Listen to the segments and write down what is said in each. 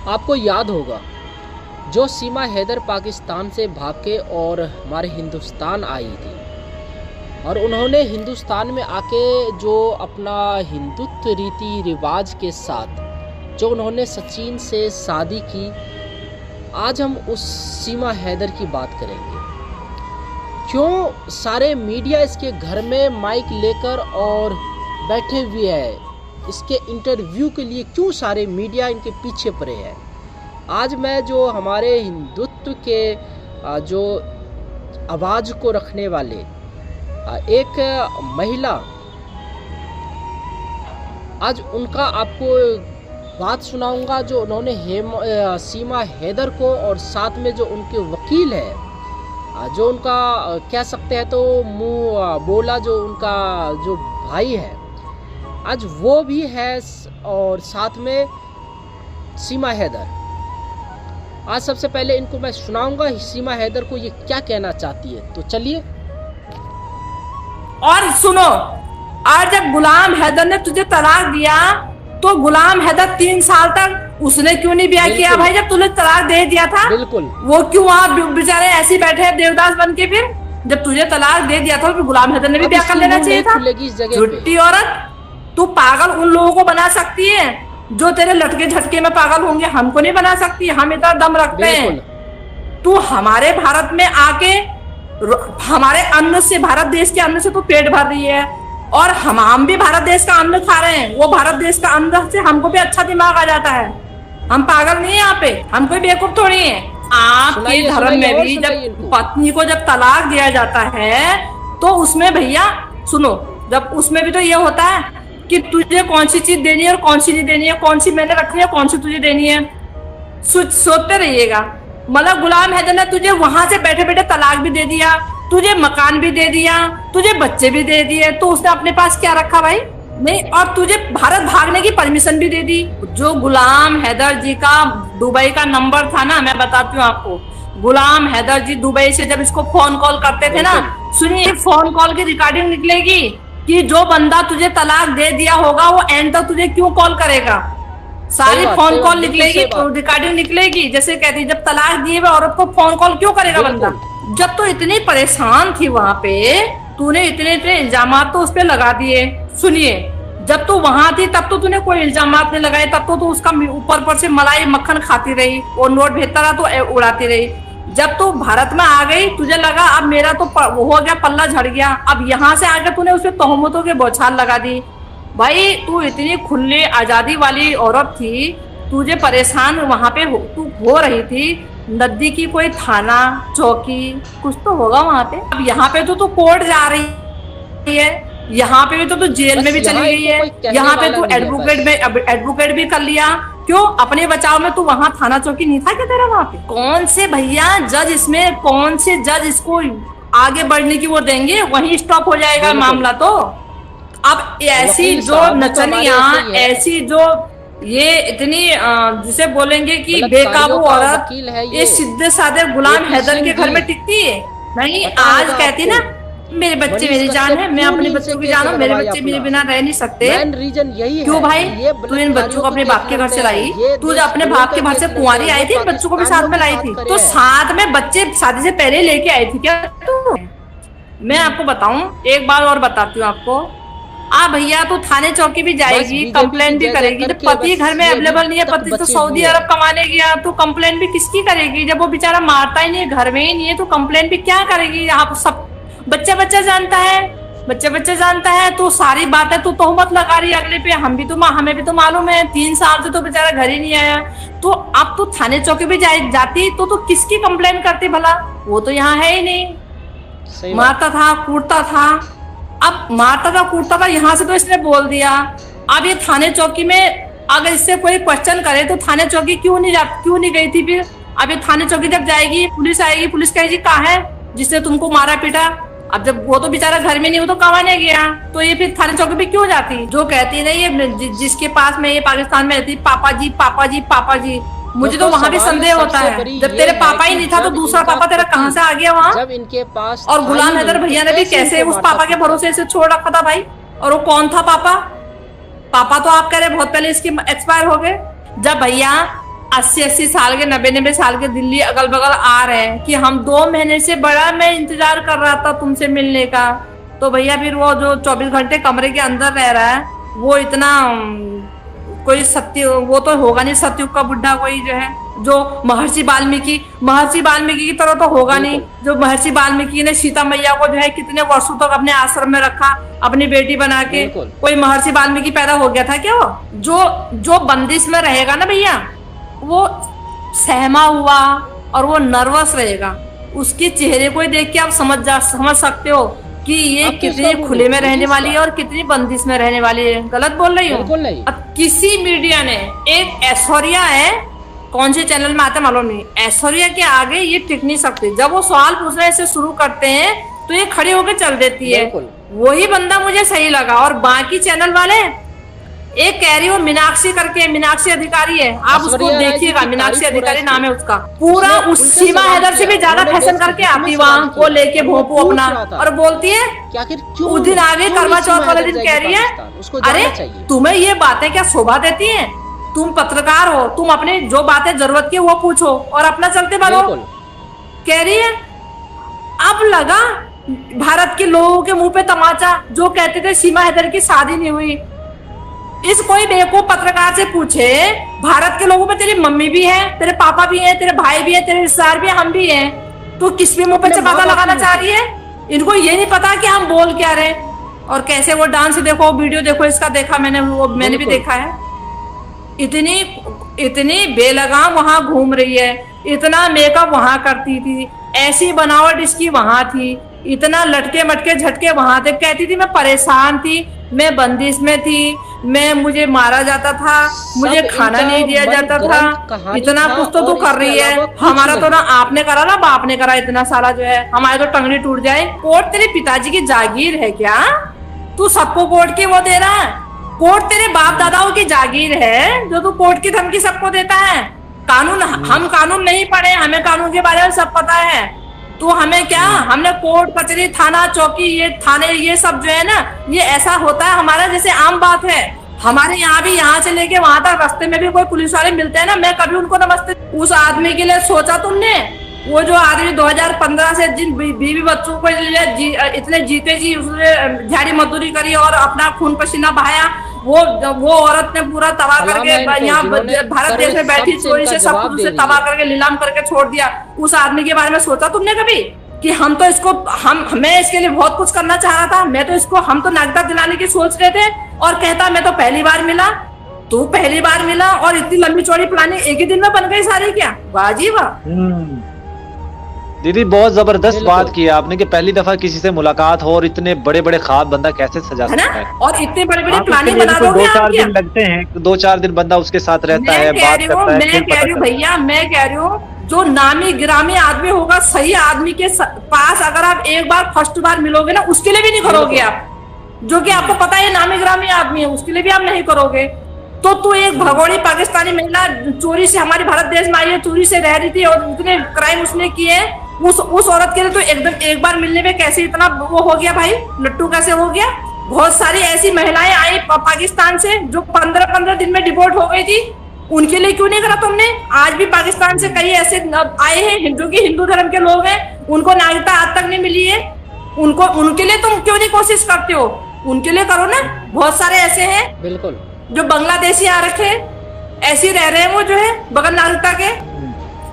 आपको याद होगा जो सीमा हैदर पाकिस्तान से भाग के और हमारे हिंदुस्तान आई थी और उन्होंने हिंदुस्तान में आके जो अपना हिंदुत्व रीति रिवाज के साथ जो उन्होंने सचिन से शादी की। आज हम उस सीमा हैदर की बात करेंगे। क्यों सारे मीडिया इसके घर में माइक लेकर और बैठे हुए हैं, इसके इंटरव्यू के लिए क्यों सारे मीडिया इनके पीछे पड़े हैं। आज मैं जो हमारे हिंदुत्व के जो आवाज़ को रखने वाले एक महिला, आज उनका आपको बात सुनाऊंगा जो उन्होंने सीमा हैदर को और साथ में जो उनके वकील है, जो उनका कह सकते हैं तो मुंह बोला जो उनका जो भाई है, आज वो भी है और साथ में सीमा हैदर। आज सबसे पहले इनको मैं सुनाऊंगा सीमा हैदर को ये क्या कहना चाहती है, तो चलिए। और सुनो, आज जब गुलाम हैदर ने तुझे तलाक दिया तो गुलाम हैदर 3 साल तक उसने क्यों नहीं ब्याह किया भाई? जब तूने तलाक दे दिया था बिल्कुल, वो क्यों वहाँ बेचारे ऐसे बैठे हैं देवदास बन के? फिर जब तुझे तलाक दे दिया था तो गुलाम हैदर ने भी ब्याह कर लेना चाहिए था। झुट्टी औरत, तू पागल उन लोगों को बना सकती है जो तेरे लटके झटके में पागल होंगे, हमको नहीं बना सकती। हम इतना दम रखते हैं। तू हमारे भारत में आके हमारे अन्न से, भारत देश के अन्न से तू पेट भर रही है और हम भी भारत देश का अन्न खा रहे हैं। वो भारत देश का अन्न से हमको भी अच्छा दिमाग आ जाता है। हम पागल नहीं है यहाँ पे, हम कोई बेवकूफ थोड़ी है। आपके धर्म में भी जब पत्नी को जब तलाक दिया जाता है तो उसमें भैया सुनो, जब उसमें भी तो ये होता है कि तुझे कौन सी चीज देनी है और कौन सी नहीं देनी है, कौन सी मैंने रखनी है कौन सी तुझे देनी है, सोचते रहिएगा। मतलब गुलाम हैदर ने तुझे वहां से बैठे बैठे तलाक भी दे दिया, तुझे मकान भी दे दिया, तुझे बच्चे भी दे दिए, तो उसने अपने पास क्या रखा भाई? नहीं, और तुझे भारत भागने की परमिशन भी दे दी। जो गुलाम हैदर जी का दुबई का नंबर था ना, मैं बताती हूँ आपको, गुलाम हैदर जी दुबई से जब इसको फोन कॉल करते थे ना, सुनिए फोन कॉल की रिकॉर्डिंग निकलेगी कि जो बंदा तुझे तलाक दे दिया होगा वो एंड तक तुझे क्यों कॉल करेगा। सारी फोन कॉल निकलेगी, रिकॉर्डिंग निकलेगी। जैसे कहती जब तलाक दिए हुए औरत को फोन कॉल क्यों करेगा बंदा? जब तो इतनी परेशान थी वहां पे, तूने इतने इल्जाम तो उस पर लगा दिए। सुनिए, जब तू वहां थी तब तो तूने कोई इल्जाम नहीं लगाए, तब तो तू उसका ऊपर से मलाई मक्खन खाती रही, वो नोट भेजता रहा तो उड़ाती रही। जब तू भारत में आ गई तुझे लगा अब मेरा तो वो हो गया, पल्ला झड़ गया, अब यहाँ से आकर तूने उसपे तोहमतों के बौछार लगा दी। भाई तू इतनी खुली आजादी वाली औरत थी, तुझे परेशान वहां पे तू हो रही थी। नदी की कोई थाना चौकी कुछ तो होगा वहां पे। अब यहाँ पे तो तू कोर्ट जा रही है, यहाँ पे भी तो तू जेल में भी चली गई है, यहाँ पे तू एडवोकेट भी कर लिया। क्यों? अपने बचाव में तू वहां थाना चौकी नहीं था क्या तेरा वहां पे? कौन से भैया जज इसमें, कौन से जज इसको आगे बढ़ने की वो देंगे? वहीं स्टॉप हो जाएगा मामला। तो अब ऐसी जो नचनिया, ऐसी जो ये इतनी जिसे बोलेंगे कि बेकाबू औरत, ये सीधे साधे गुलाम हैदर के घर में टिकती है नहीं। आज कहती ना मेरे बच्चे मेरी जान है, मैं अपने बच्चों की जान हूँ, मेरे बच्चे मेरे बिना रह नहीं सकते। रीजन यही है। क्यों भाई? तू इन बच्चों को अपने बाप के घर से लाई, तू जब अपने बाप के घर से कुंवारी आई थी बच्चों को भी साथ में लाई थी, तो साथ में बच्चे शादी से पहले लेके आई थी क्या तू? मैं आपको बताऊं, एक बार और बताती हूँ आपको। भैया तू थाने चौकी भी जाएगी, कंप्लेंट भी करेगी। जब पति घर में अवेलेबल नहीं है, पति तो सऊदी अरब कमाने गया, तो कंप्लेंट भी किसकी करेगी? जब वो बेचारा मारता ही नहीं है, घर में ही नहीं है, तो कंप्लेंट भी क्या करेगी? आप सब बच्चा जानता है, बच्चा जानता है, तो सारी बातें तो तोहमत लगा रही है अगले पे। हमें भी तो मालूम है 3 साल से तो बेचारा घर ही नहीं आया। तो अब तो थाने चौकी भी जाती तो किसकी कंप्लेंट करती भला? वो तो यहाँ है ही नहीं। मारता था, कूटता था, अब मारता था कूटता था, यहाँ से तो इसने बोल दिया। अब ये थाने चौकी में अगर इससे कोई क्वेश्चन करे तो थाने चौकी क्यों नहीं गई थी? फिर अब ये थाने चौकी जब जाएगी, पुलिस आएगी, पुलिस कहेगी कहाँ है जिसने तुमको मारा पीटा? अब जब वो तो बेचारा घर में नहीं, वो तो कमाने गया, तो ये फिर थाने चौकी पे क्यों जाती? जो कहती नहीं ये जिसके पास में ये पाकिस्तान में रहती, पापा जी पापा जी पापा जी, मुझे तो वहाँ भी संदेह होता है। जब तेरे पापा ही नहीं था तो दूसरा पापा तेरा कहाँ से आ गया वहाँ? जब इनके पास और गुलाम हैदर भैया ने भी कैसे उस पापा के भरोसे से छोड़ रखा था भाई? और वो कौन था पापा? पापा तो आप कह रहे बहुत पहले इसके एक्सपायर हो गए। जब भैया 80-80 साल के 90-90 साल के दिल्ली अगल बगल आ रहे हैं कि हम 2 महीने से बड़ा मैं इंतजार कर रहा था तुमसे मिलने का। तो भैया फिर वो जो 24 घंटे कमरे के अंदर रह रहा है वो इतना कोई सत्य वो तो होगा नहीं, सतयुग का बुढ़ा कोई जो है जो महर्षि वाल्मीकि की तरह तो होगा नहीं। जो महर्षि वाल्मीकि ने सीता मैया को जो है कितने वर्षों तक अपने आश्रम में रखा अपनी बेटी बना के, कोई महर्षि वाल्मीकि पैदा हो गया था क्या? वो जो बंदिश में रहेगा ना भैया वो सहमा हुआ और वो नर्वस रहेगा, उसके चेहरे को ही देख के आप समझ सकते हो कि ये कितनी खुले में रहने वाली है और कितनी बंदिश में रहने वाली है। गलत बोल रही हूँ? अब किसी मीडिया ने एक ऐश्वर्या है, कौन से चैनल में आते मालूम नहीं, ऐश्वर्या के आगे ये टिक नहीं सकते। जब वो सवाल पूछने से शुरू करते हैं तो ये खड़े होकर चल देती है। वही बंदा मुझे सही लगा। और बाकी चैनल वाले एक कह रही हो मीनाक्षी करके, मीनाक्षी अधिकारी है, आप उसको देखिएगा, मीनाक्षी अधिकारी नाम है उसका, पूरा उस सीमा हैदर से भी ज्यादा फैशन करके आती वहां को लेके भोंपू अपना और बोलती है उस दिन आगे करवा चौथ वाले दिन कह रही है अरे तुम्हें ये बातें क्या शोभा देती हैं? तुम पत्रकार हो, तुम अपने जो बातें जरूरत की वो पूछो और अपना चलते बढ़ो। कह रही है अब लगा भारत के लोगों के मुंह पे तमाचा, जो कहते थे सीमा हैदर की शादी नहीं हुई। इस कोई बेवकूफ पत्रकार से पूछे भारत के लोगों में तेरी मम्मी भी है, तेरे पापा भी है, तेरे भाई भी है, तेरे रिश्तेदार भी है, हम भी हैं, तो किस भी मुंह पे चपाता लगाना चाह रही है? इनको ये नहीं पता कि हम बोल क्या रहे। और कैसे वो डांस देखो, वीडियो देखो, इसका देखा मैंने भी देखा है। इतनी बेलगाम वहां घूम रही है, इतना मेकअप वहां करती थी, ऐसी बनावट इसकी वहां थी, इतना लटके मटके झटके वहां थे। कहती थी मैं परेशान थी, मैं बंदिश में थी, मुझे मारा जाता था, मुझे खाना नहीं दिया जाता था, इतना कुछ तो तू कर रही है। हमारा तो ना आपने करा ना बाप ने करा, इतना सारा जो है हमारे तो टंगनी टूट जाए। कोर्ट तेरे पिताजी की जागीर है क्या? तू सबको कोर्ट की वो दे रहा है? कोर्ट तेरे बाप दादाओं की जागीर है जो तू कोर्ट की धमकी सबको देता है। कानून हम कानून नहीं पढ़े, हमें कानून के बारे में सब पता है। तो हमें क्या, हमने कोर्ट कचहरी थाना चौकी ये थाने ये सब जो है ना ये ऐसा होता है हमारा जैसे आम बात है। हमारे यहाँ भी यहाँ से लेके वहां तक रास्ते में भी कोई पुलिस वाले मिलते हैं ना, मैं कभी उनको नमस्ते। उस आदमी के लिए सोचा तुमने? वो जो आदमी 2015 से जिन बीवी बच्चों को इतने जीते जी उसने झाड़ी मजदूरी करी और अपना खून पसीना बहाया, वो औरत ने पूरा तबाह करके यहाँ भारत देश में बैठी चोरी से सब कुछ तबाह करके नीलाम करके छोड़ दिया। उस आदमी के बारे में सोचा तुमने कभी कि हम तो इसको मैं इसके लिए बहुत कुछ करना चाह रहा था, मैं तो इसको हम तो नागरिकता दिलाने की सोच रहे थे, और कहता मैं तो पहली बार मिला। तू पहली बार मिला और इतनी लंबी चौड़ी प्लानिंग एक ही दिन में बन गई सारी क्या? वाह जी वाह। दीदी बहुत जबरदस्त बात की आपने कि पहली दफा किसी से मुलाकात हो और इतने बड़े बड़े ख्वाब बंदा कैसे सजा सकता है, और इतने बड़े बड़े प्लानिंग बना दोगे आप क्या? 2-4 दिन लगते हैं, 2-4 दिन बंदा उसके साथ रहता है, बात करता है। मैं कह रही हूँ भैया, मैं कह रही हूँ जो नामी गिरामी आदमी होगा, सही आदमी के पास अगर आप एक बार फर्स्ट बार मिलोगे ना उसके लिए भी नहीं करोगे आप, जो कि आपको पता है नामी गिरामी आदमी है, उसके लिए भी आप नहीं करोगे। तो तू एक भगोड़ी पाकिस्तानी महिला चोरी से हमारे भारत देश में आई है, चोरी से रह रही थी और इतने क्राइम उसने किए, उस औरत के लिए तो एकदम एक बार मिलने में कैसे इतना वो हो गया भाई, लट्टू कैसे हो गया? बहुत सारी ऐसी महिलाएं आई पाकिस्तान से जो 15-15 दिन में डिपोर्ट हो गई थी, उनके लिए क्यों नहीं करा तुमने? आज भी पाकिस्तान से कई ऐसे आए हैं हिंदू धर्म के लोग हैं, उनको नागरिकता आज तक नहीं मिली है, उनके लिए तुम क्यों नहीं कोशिश करते हो? उनके लिए करो ना। बहुत सारे ऐसे हैं बिल्कुल जो बांग्लादेशी आ रखे ऐसे रह रहे हैं, वो जो है बगैर नागरिकता के,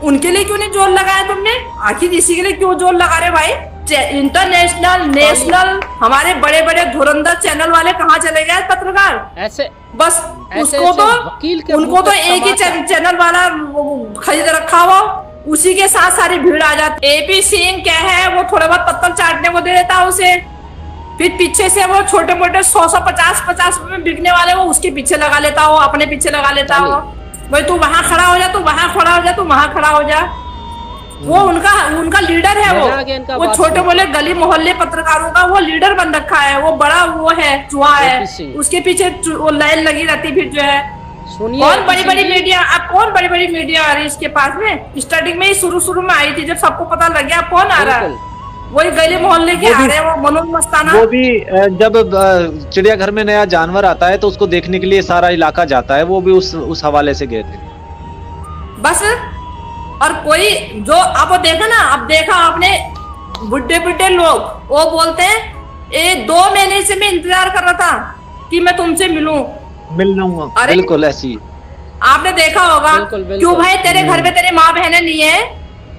उनके लिए क्यों नहीं जोर लगाया तुमने? आखिर इसी के लिए क्यों जोर लगा रहे भाई? इंटरनेशनल नेशनल हमारे बड़े बड़े धुरंधर चैनल वाले कहाँ चले गए पत्रकार? ऐसे बस उसको तो उनको तो एक ही चैनल वाला खरीद रखा हुआ, उसी के साथ सारी भीड़ आ जाती। एपी सिंह क्या है, वो थोड़ा बहुत पत्तल चाटने को दे देता है उसे, फिर पीछे से वो छोटे मोटे 100-150 में बिकने वाले वो उसके पीछे लगा लेता हो, अपने पीछे लगा लेता हो। भाई तू वहां खड़ा हो जा, तू वहां खड़ा हो जा, तू वहां खड़ा हो जा। वो उनका लीडर है, वो छोटे मोटे गली मोहल्ले पत्रकारों का वो लीडर बन रखा है, वो बड़ा वो है चुहा है, उसके पीछे वो लाइन लगी रहती। फिर जो है कौन बड़ी बड़ी मीडिया, अब कौन बड़ी बड़ी मीडिया आ रही है इसके पास में? स्टार्टिंग में ही शुरू में आई थी जब सबको पता लग गया, कौन आ रहा है? वही गली मोहल्ले के आ रहे हैं, वो मनोज मस्ताना। वो भी जब चिड़ियाघर में नया जानवर आता है तो उसको देखने के लिए सारा इलाका जाता है, वो भी उस हवाले से गए थे। बस। और कोई जो आप देखा ना, अब देखा आपने बुढ़े बुढ़े लोग वो बोलते हैं 2 महीने से मैं इंतजार कर रहा था कि मैं तुमसे मिल लूंगा। अरे बिल्कुल ऐसी आपने देखा होगा। क्यों भाई, तेरे घर में तेरे माँ बहनें नहीं है?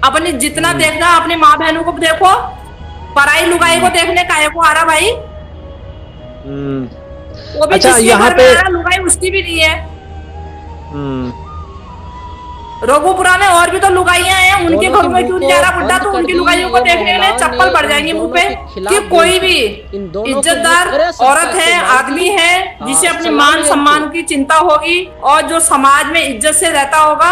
अपनी जितना देखना अपनी माँ बहनों को देखो, पराई लुगाई को देखने काहे को आ रहा भाई? वो भी अच्छा, यहाँ पे लुगाई उसकी भी नहीं है। रोगोपुरा में और भी तो लुगाइयां हैं, उनके घरों में क्यों जा रहा बुड्ढा? तो उनकी लुगाइयों को देखने में चप्पल पड़ जाएंगे मुंह पे कि कोई भी इज्जतदार औरत है, आदमी है, जिसे अपने मान सम्मान की चिंता होगी और जो समाज में इज्जत से रहता होगा,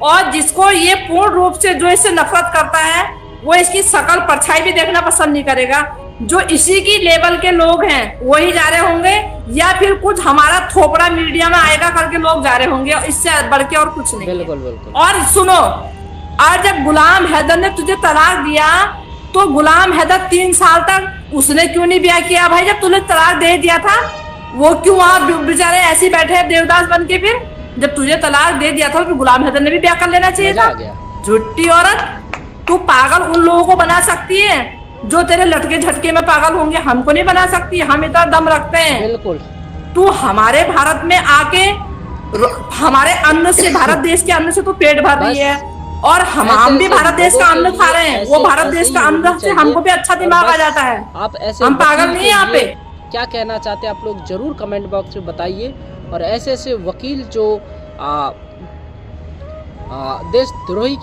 और जिसको ये पूर्ण रूप से जो इससे नफरत करता है वो इसकी शकल परछाई भी देखना पसंद नहीं करेगा। जो इसी की लेवल के लोग हैं वही जा रहे होंगे, या फिर कुछ हमारा थोपड़ा मीडिया में आएगा करके लोग जा रहे होंगे, इससे बढ़ के और कुछ नहीं। बिल्कुल बिल्कुल। और सुनो, और जब गुलाम हैदर ने तुझे तलाक दिया तो गुलाम हैदर 3 साल तक उसने क्यों नहीं ब्याह किया भाई? जब तुझे तलाक दे दिया था वो क्यों वहां बेचारे ऐसे बैठे हैं देवदास बन के? फिर जब तुझे तलाक दे दिया था तो गुलाम हैदर ने भी ब्याह कर लेना चाहिए था। झुट्टी औरत, तू पागल उन लोगों को बना सकती है जो तेरे लटके झटके में पागल होंगे, हमको नहीं बना सकती। हम इतना दम रखते हैं। बिल्कुल। तू हमारे भारत में आके हमारे अन्न से, भारत देश के अन्न से तू पेट भर रही है, और हम भी भारत देश का अन्न खा रहे हैं। वो भारत देश का अन्न से हमको भी अच्छा दिमाग आ जाता है। आप ऐसे हम पागल नहीं है यहाँ पे। क्या कहना चाहते हैं आप लोग जरूर कमेंट बॉक्स में बताइए। और ऐसे ऐसे वकील जो देशद्रोही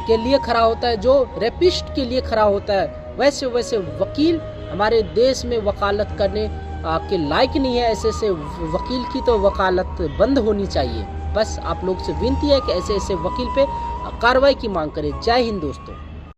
के लिए खड़ा होता है, जो रेपिस्ट के लिए खड़ा होता है, वैसे वैसे वकील हमारे देश में वकालत करने के लायक नहीं है। ऐसे ऐसे वकील की तो वकालत बंद होनी चाहिए। बस आप लोग से विनती है कि ऐसे ऐसे वकील पे कार्रवाई की मांग करें। जय हिंद दोस्तों।